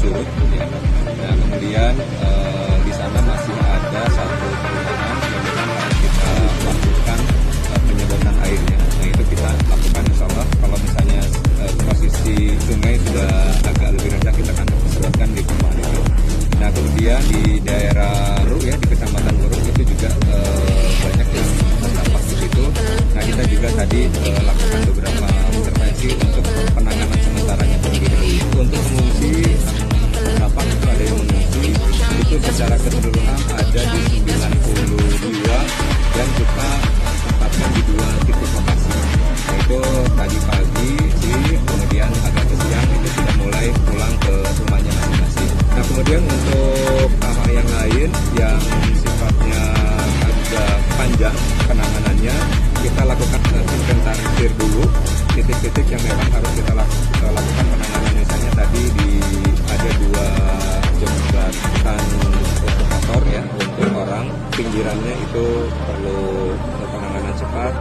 surut ya. Nah kemudian di sana masih ada satu perumahan yang memang harus kita lakukan penyedotan airnya. Nah itu kita lakukan insya Allah. Kalau misalnya posisi sungai sudah agak lebih rendah, kita akan sedotkan di perumahan itu. Nah kemudian di daerah Ru ya, di Kecamatan Ru itu juga banyak yang terdampak di situ. Nah kita juga tadi lakukan beberapa intervensi untuk penanganan sementaranya terlebih dahulu. Untuk mengungsi terdampak itu ada yang mengungsi itu secara keseluruhan ada di 92 dan kita tempatkan di 2 titik lokasi. Yaitu tadi pagi kemudian agak ke siang itu sudah mulai pulang ke rumahnya masing-masing. Nah kemudian untuk hal yang lain yang sifatnya agak panjang penanganannya, kita lakukan inventarisir dulu titik-titik yang memang harus kita lakukan penanganan. Misalnya tadi ada 2 jembatan untuk motor ya, untuk orang pinggirannya itu perlu penanganan cepat.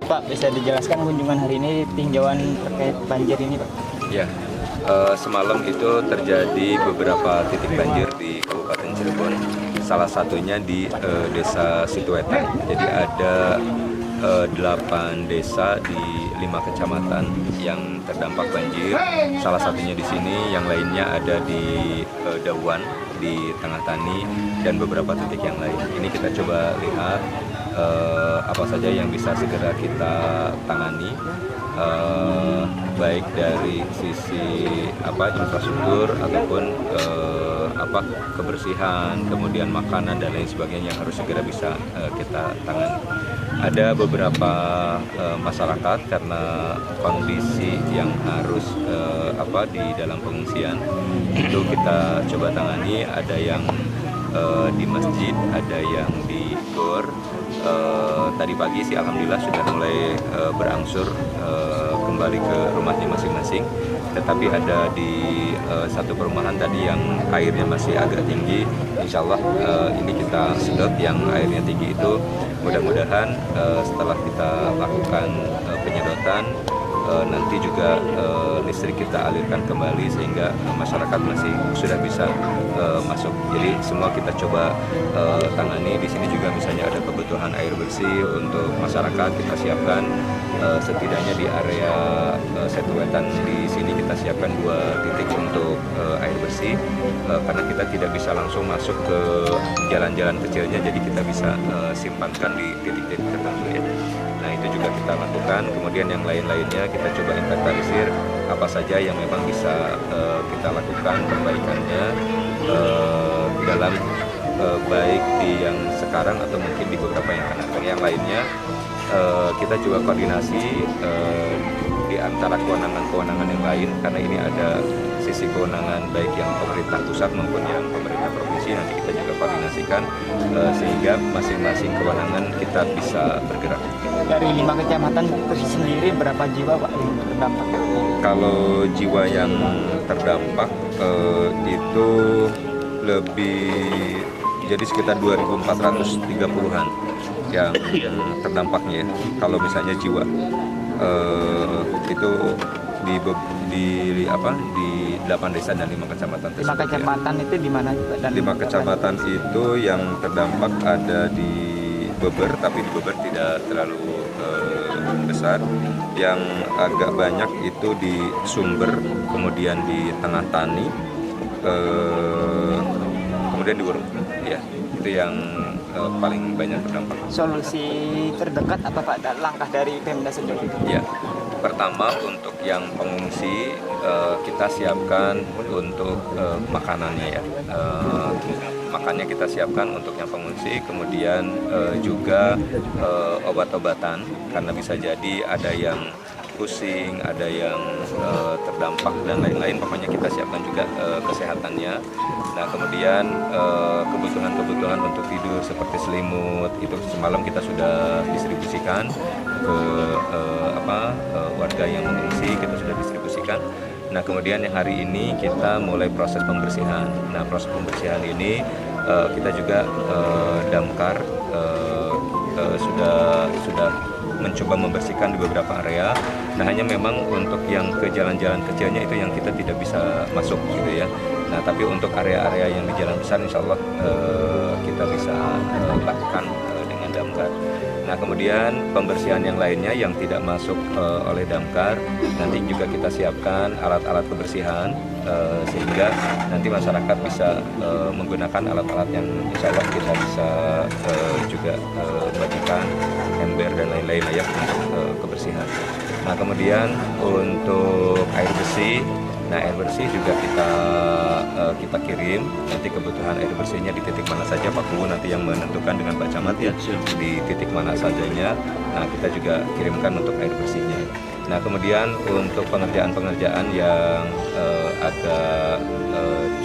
Pak, bisa dijelaskan kunjungan hari ini tinjauan terkait banjir ini, Pak? Ya, semalam itu terjadi beberapa titik banjir di Kabupaten Cirebon. Salah satunya di Desa Situetan. Jadi ada 8 desa di 5 kecamatan yang terdampak banjir. Salah satunya di sini, yang lainnya ada di Dawan, di Tengah Tani, dan beberapa titik yang lain. Ini kita coba lihat apa saja yang bisa segera kita tangani, baik dari sisi infrastruktur ataupun kebersihan, kemudian makanan dan lain sebagainya yang harus segera bisa kita tangani. Ada beberapa masyarakat karena kondisi yang harus di dalam pengungsian itu kita coba tangani. Ada yang di masjid, ada yang di gor. Tadi pagi sih alhamdulillah sudah mulai berangsur kembali ke rumahnya masing-masing. Tetapi ada di satu perumahan tadi yang airnya masih agak tinggi. Insya Allah ini kita sedot yang airnya tinggi itu. Mudah-mudahan setelah kita lakukan penyedotan, nanti juga listrik kita alirkan kembali sehingga masyarakat masih sudah bisa masuk. Jadi semua kita coba tangani. Di sini juga misalnya ada kebutuhan air bersih untuk masyarakat, kita siapkan setidaknya di area Setuwetan di sini kita siapkan 2 titik untuk air bersih karena kita tidak bisa langsung masuk ke jalan-jalan kecilnya, jadi kita bisa simpankan di titik-titik tertentu ya. Nah itu juga kita lakukan. Kemudian yang lain-lainnya kita coba inventarisir apa saja yang memang bisa kita lakukan perbaikannya dalam baik di yang sekarang atau mungkin di beberapa yang akan datang. Yang lainnya kita juga koordinasi di antara kewenangan-kewenangan yang lain, karena ini ada sisi kewenangan baik yang pemerintah pusat maupun yang pemerintah provinsi. Nanti kita juga koordinasikan sehingga masing-masing kewenangan kita bisa bergerak. Dari 5 kecamatan sendiri berapa jiwa, Pak, yang terdampak? Kalau jiwa yang terdampak itu lebih, jadi sekitar 2.430-an yang terdampaknya ya. Kalau misalnya jiwa itu di 8 desa dan 5 kecamatan tersebut. 5 kecamatan ya. Itu di mana, Pak? Dan 5 kecamatan itu yang terdampak ada di Beber, tapi di Beber tidak terlalu besar. Yang agak banyak itu di Sumber, kemudian di Tengah Tani, kemudian di Wurung. Ya, itu yang paling banyak terdampak. Solusi terdekat apa, Pak, langkah dari Pemda sendiri? Ya, pertama untuk yang pengungsi kita siapkan untuk makanannya ya. Makannya kita siapkan untuk yang pengungsi, kemudian juga obat-obatan karena bisa jadi ada yang pusing, ada yang terdampak dan lain-lain. Pokoknya kita siapkan juga kesehatannya. Nah kemudian kebutuhan-kebutuhan untuk tidur seperti selimut itu semalam kita sudah distribusikan ke warga yang mengungsi, kita sudah distribusikan. Nah kemudian yang hari ini kita mulai proses pembersihan. Nah proses pembersihan ini kita juga damkar sudah mencoba membersihkan di beberapa area. Nah hanya memang untuk yang ke jalan-jalan kecilnya itu yang kita tidak bisa masuk gitu ya. Nah tapi untuk area-area yang di jalan besar insya Allah kita bisa lakukan dengan damkar. Nah kemudian pembersihan yang lainnya yang tidak masuk oleh damkar nanti juga kita siapkan alat-alat kebersihan sehingga nanti masyarakat bisa menggunakan alat-alat yang insya Allah kita bisa juga bagikan ember dan lain-lain ya untuk kebersihan. Nah kemudian untuk air bersih, nah air bersih juga kita kirim. Nanti kebutuhan air bersihnya di titik mana saja Pak Kubu nanti yang menentukan dengan Pak Camat ya di titik mana sajanya. Nah kita juga kirimkan untuk air bersihnya. Nah kemudian untuk pengerjaan-pengerjaan yang agak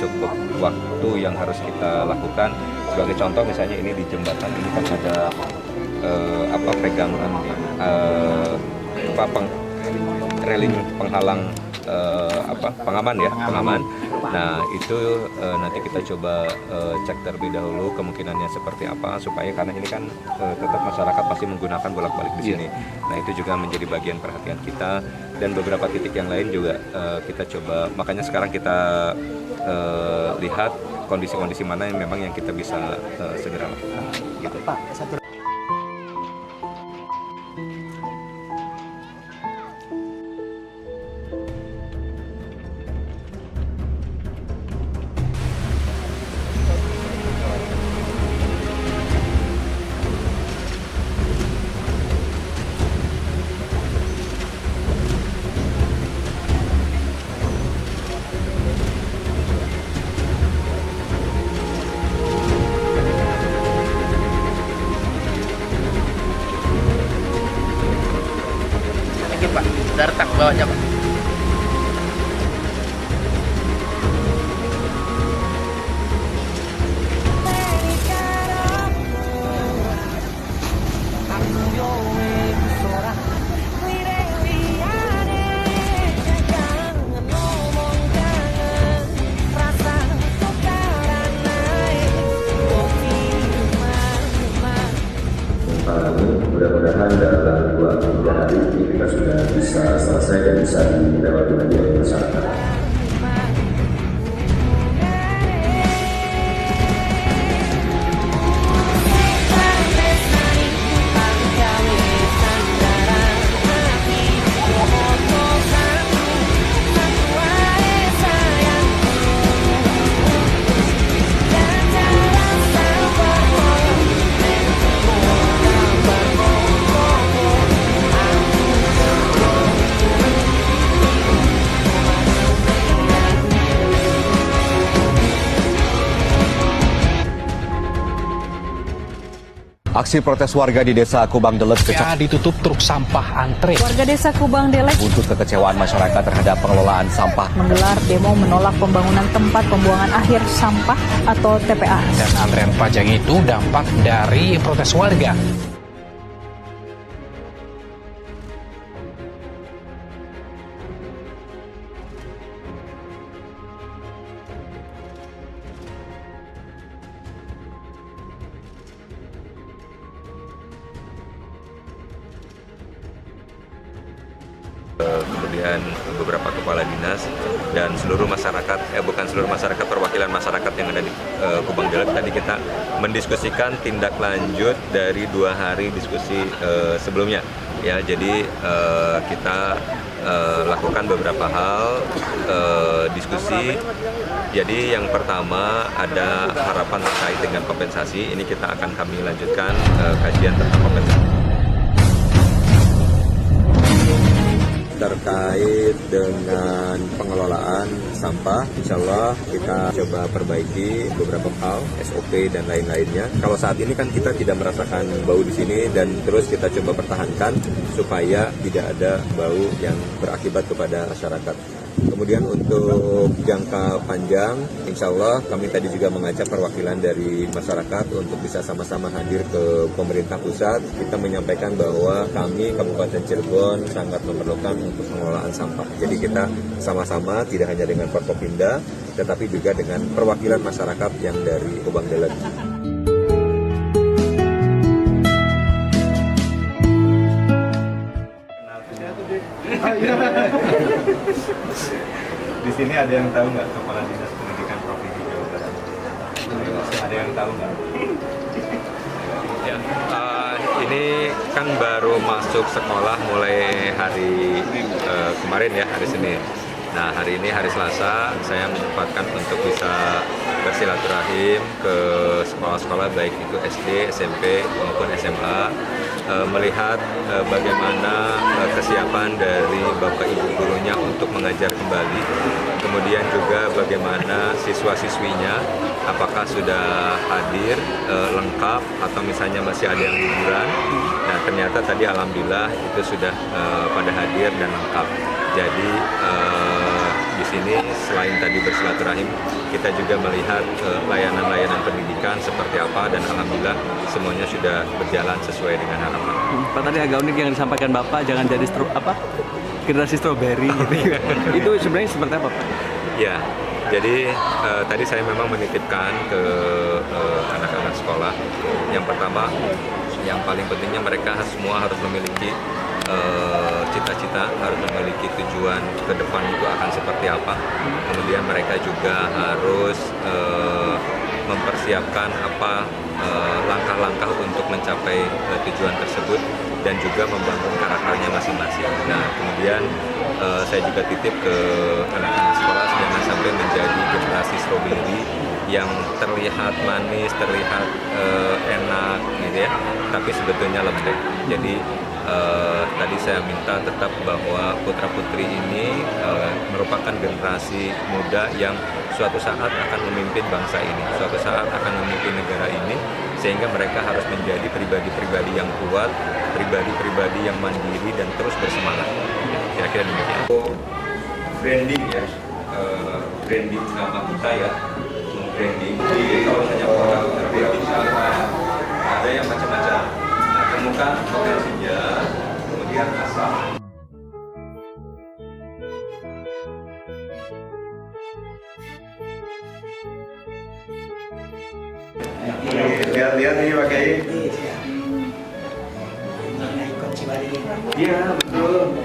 cukup waktu yang harus kita lakukan, sebagai contoh misalnya ini di jembatan ini kan ada pegangan railing penghalang pengaman ya, pengaman. Nah itu nanti kita coba cek terlebih dahulu kemungkinannya seperti apa supaya karena ini kan tetap masyarakat pasti menggunakan bolak-balik di sini. Nah itu juga menjadi bagian perhatian kita dan beberapa titik yang lain juga kita coba. Makanya sekarang kita lihat kondisi-kondisi mana yang memang yang kita bisa segera lakukan. Gitu. Pak, satu Pak, dartak bawahnya Pak. Mudah-mudahan dalam 2-3 hari ini kita sudah bisa selesai dan bisa dilewati lagi oleh masyarakat. Aksi protes warga di Desa Kubang Delek ditutup truk sampah antre. Warga Desa Kubang Delek untuk kekecewaan masyarakat terhadap pengelolaan sampah menggelar demo menolak pembangunan tempat pembuangan akhir sampah atau TPA. Dan antrean panjang itu dampak dari protes warga. Kemudian beberapa kepala dinas dan seluruh masyarakat, bukan seluruh masyarakat, perwakilan masyarakat yang ada di Kubang Delek. Tadi kita mendiskusikan tindak lanjut dari 2 hari diskusi sebelumnya. Ya, jadi kita lakukan beberapa hal diskusi. Jadi yang pertama ada harapan terkait dengan kompensasi. Ini kita akan kami lanjutkan kajian tentang kompensasi. terkait dengan pengelolaan sampah, insya Allah kita coba perbaiki beberapa hal, SOP dan lain-lainnya. Kalau saat ini kan kita tidak merasakan bau di sini dan terus kita coba pertahankan supaya tidak ada bau yang berakibat kepada masyarakat. Kemudian untuk jangka panjang, insya Allah kami tadi juga mengajak perwakilan dari masyarakat untuk bisa sama-sama hadir ke pemerintah pusat. Kita menyampaikan bahwa kami Kabupaten Cirebon sangat memerlukan untuk pengelolaan sampah. Jadi kita sama-sama tidak hanya dengan Forkopimda, tetapi juga dengan perwakilan masyarakat yang dari Kubang Dalam. Di sini ada yang tahu nggak Kepala Dinas Pendidikan Provinsi Jawa Barat? Ada yang tahu nggak? Ya, ini kan baru masuk sekolah mulai hari kemarin ya, hari Senin. Nah, hari ini hari Selasa, saya menyempatkan untuk bisa bersilaturahim ke sekolah-sekolah baik itu SD, SMP maupun SMA, melihat bagaimana kesiapan dari Bapak Ibu gurunya untuk mengajar kembali, kemudian juga bagaimana siswa-siswinya, apakah sudah hadir lengkap atau misalnya masih ada yang liburan. Nah, ternyata tadi alhamdulillah itu sudah pada hadir dan lengkap. Jadi di sini selain tadi bersilaturahim, kita juga melihat layanan-layanan pendidikan seperti apa dan alhamdulillah semuanya sudah berjalan sesuai dengan harapan. Pak, tadi agak unik yang disampaikan Bapak, jangan jadi generasi stroberi gitu. Itu sebenarnya seperti apa, Pak? Ya, jadi tadi saya memang menitipkan ke anak-anak sekolah. Yang pertama, yang paling pentingnya mereka semua harus memiliki cita-cita, harus memiliki tujuan ke depan itu akan seperti apa. Kemudian mereka juga harus mempersiapkan apa langkah-langkah untuk mencapai tujuan tersebut dan juga membangun karakternya masing-masing. Nah, kemudian saya juga titip ke anak-anak sekolah jangan sampai menjadi generasi strawberry yang terlihat manis, terlihat enak gitu ya, tapi sebetulnya lembek. Jadi tadi saya minta tetap bahwa putra-putri ini merupakan generasi muda yang suatu saat akan memimpin bangsa ini, suatu saat akan memimpin negara ini, sehingga mereka harus menjadi pribadi-pribadi yang kuat, pribadi-pribadi yang mandiri dan terus bersemangat. Kira-kira demikian. Branding ya, branding nama kita ya, branding. Jadi kalau misalnya orang berbicara, ada yang macam-macam. Nah, temukan potensinya, kemudian asal. Lihat-lihat nih Pak Kiai. Iya, betul.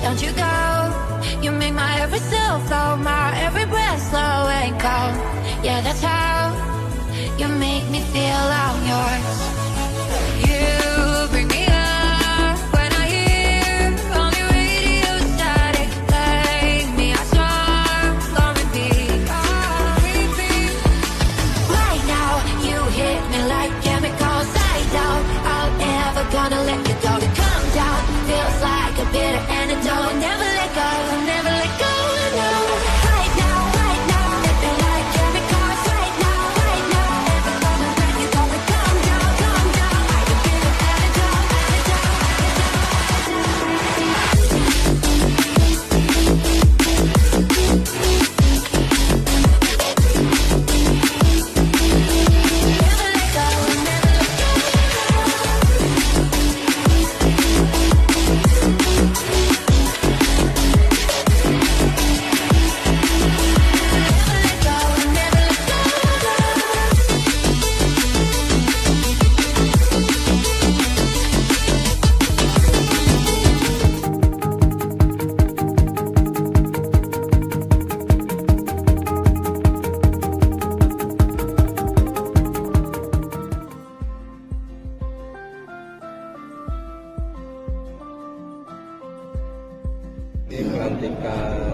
Don't you go, you make my every cell flow, my every breath slow and cold. Yeah, that's how you make me feel I'm yours. You bring me up when I hear only radio static. Take me out strong, on repeat. Right now, you hit me like chemicals. I doubt I'm ever gonna let you go. To come down feels like a bitter antidote. Never let go, never let go. No. Right now, hit me like chemicals. Right now, never gonna let you go. To come down, like a bitter antidote. Never let go, never let go. Pelantikan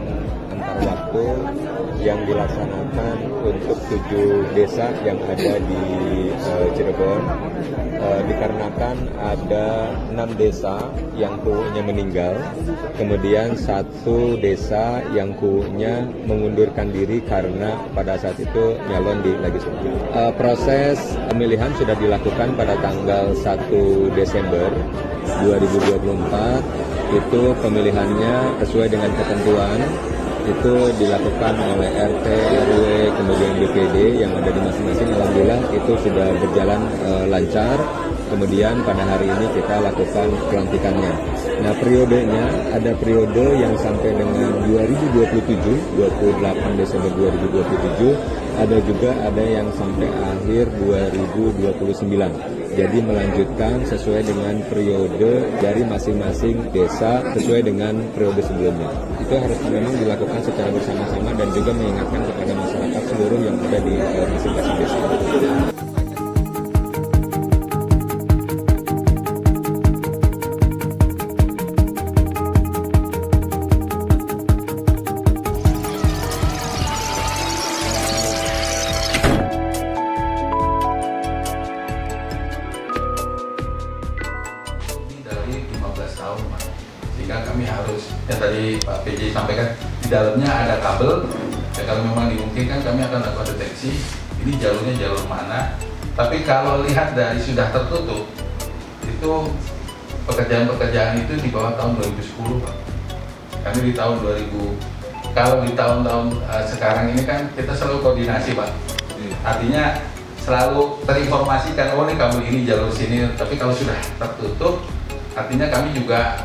tanggal waktu yang dilaksanakan untuk 7 desa yang ada di Cirebon, dikarenakan ada 6 desa yang kuunya meninggal, kemudian 1 desa yang kuunya mengundurkan diri karena pada saat itu nyalon di legislatif. Proses pemilihan sudah dilakukan pada tanggal 1 Desember 2024, itu pemilihannya sesuai dengan ketentuan. Itu dilakukan oleh RT, RW, kemudian DPD yang ada di masing-masing. Alhamdulillah itu sudah berjalan lancar. Kemudian pada hari ini kita lakukan pelantikannya. Nah, periodenya ada periode yang sampai dengan 2027, 28 Desember 2027, ada yang sampai akhir 2029. Jadi melanjutkan sesuai dengan periode dari masing-masing desa sesuai dengan periode sebelumnya. Itu harus memang dilakukan secara bersama-sama dan juga mengingatkan kepada masyarakat seluruh yang ada di masing-masing desa. Tahun, sehingga kami harus, yang tadi Pak PJ sampaikan, di dalamnya ada kabel, ya kalau memang dimungkinkan kami akan lakukan deteksi, ini jalurnya jalur mana. Tapi kalau lihat dari sudah tertutup, itu pekerjaan-pekerjaan itu di bawah tahun 2010 Pak. Kami di tahun 2000, kalau di tahun-tahun sekarang ini kan kita selalu koordinasi Pak, artinya selalu terinformasikan, oh ini kabel ini jalur sini, tapi kalau sudah tertutup, artinya kami juga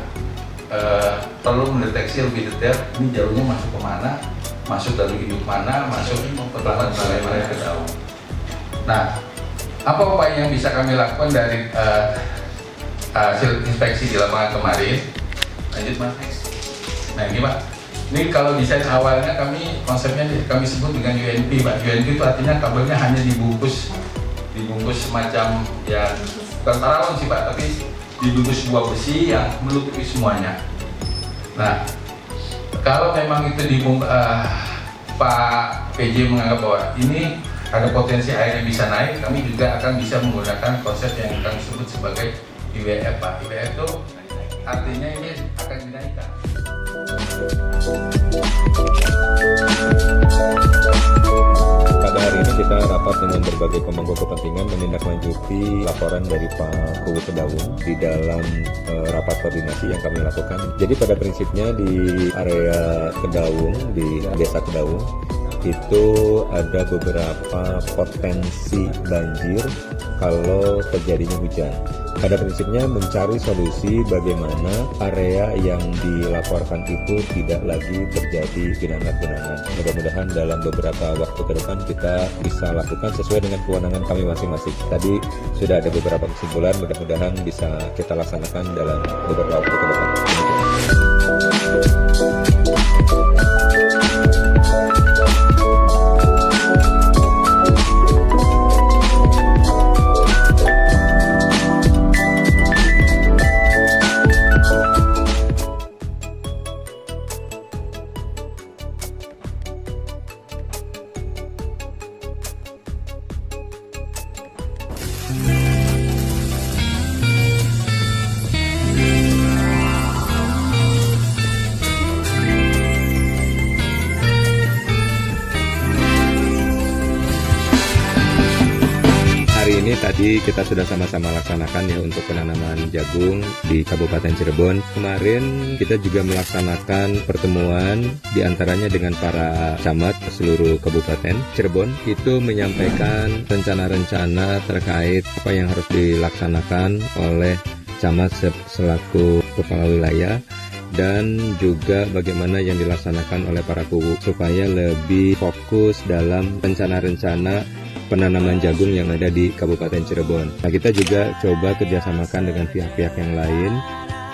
perlu mendeteksi lebih detail ini jalurnya masuk ke mana, masuk dari induk mana, masuk ke pelanggan mana ke daun. Nah, apa upaya yang bisa kami lakukan dari hasil inspeksi di lapangan kemarin? Lanjut Mas. Nah ini Pak, ini kalau desain awalnya konsepnya kami sebut dengan UNP Pak. UNP itu artinya kabelnya hanya dibungkus semacam ya bukan paralon sih Pak, tapi dibungkus sebuah besi yang menutupi semuanya. Nah, kalau memang itu Pak PJ menganggap bahwa ini ada potensi air yang bisa naik, kami juga akan bisa menggunakan konsep yang kami sebut sebagai IWF Pak. IWF itu artinya ini akan dinaikkan. Pada hari ini kita rapat dengan berbagai pemangku kepentingan menindaklanjuti laporan dari Pak Kuwu Kedaung di dalam rapat koordinasi yang kami lakukan. Jadi pada prinsipnya di area Kedaung, di desa Kedaung, itu ada beberapa potensi banjir kalau terjadinya hujan. Pada prinsipnya mencari solusi bagaimana area yang dilaporkan itu tidak lagi terjadi genangan-genangan. Mudah-mudahan dalam beberapa waktu ke depan kita bisa lakukan sesuai dengan kewenangan kami masing-masing. Tadi sudah ada beberapa kesimpulan, mudah-mudahan bisa kita laksanakan dalam beberapa waktu ke depan. Hari ini tadi kita sudah sama-sama laksanakan ya untuk penanaman jagung di Kabupaten Cirebon. Kemarin kita juga melaksanakan pertemuan diantaranya dengan para camat seluruh Kabupaten Cirebon. Itu menyampaikan rencana-rencana terkait apa yang harus dilaksanakan oleh camat selaku kepala wilayah dan juga bagaimana yang dilaksanakan oleh para kuwu supaya lebih fokus dalam rencana-rencana penanaman jagung yang ada di Kabupaten Cirebon. Nah, kita juga coba kerjasamakan dengan pihak-pihak yang lain.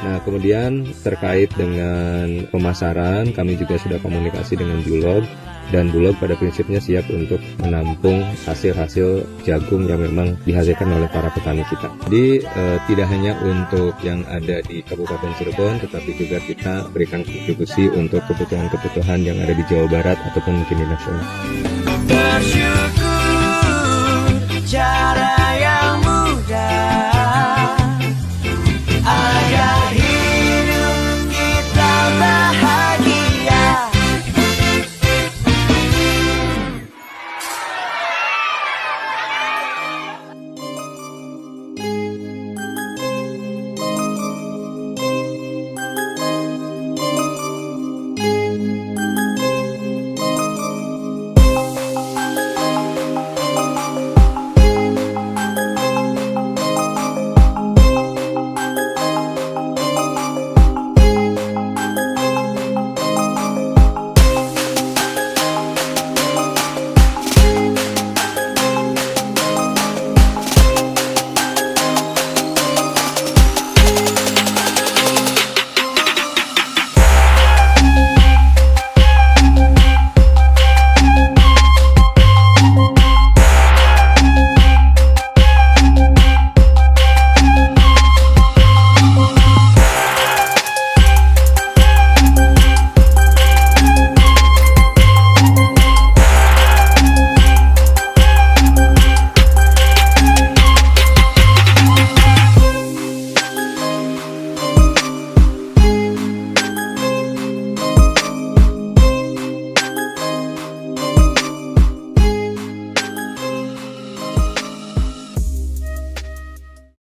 Nah, kemudian terkait dengan pemasaran, kami juga sudah komunikasi dengan Bulog dan Bulog pada prinsipnya siap untuk menampung hasil-hasil jagung yang memang dihasilkan oleh para petani kita. Jadi tidak hanya untuk yang ada di Kabupaten Cirebon, tetapi juga kita berikan kontribusi untuk kebutuhan-kebutuhan yang ada di Jawa Barat ataupun mungkin di nasional.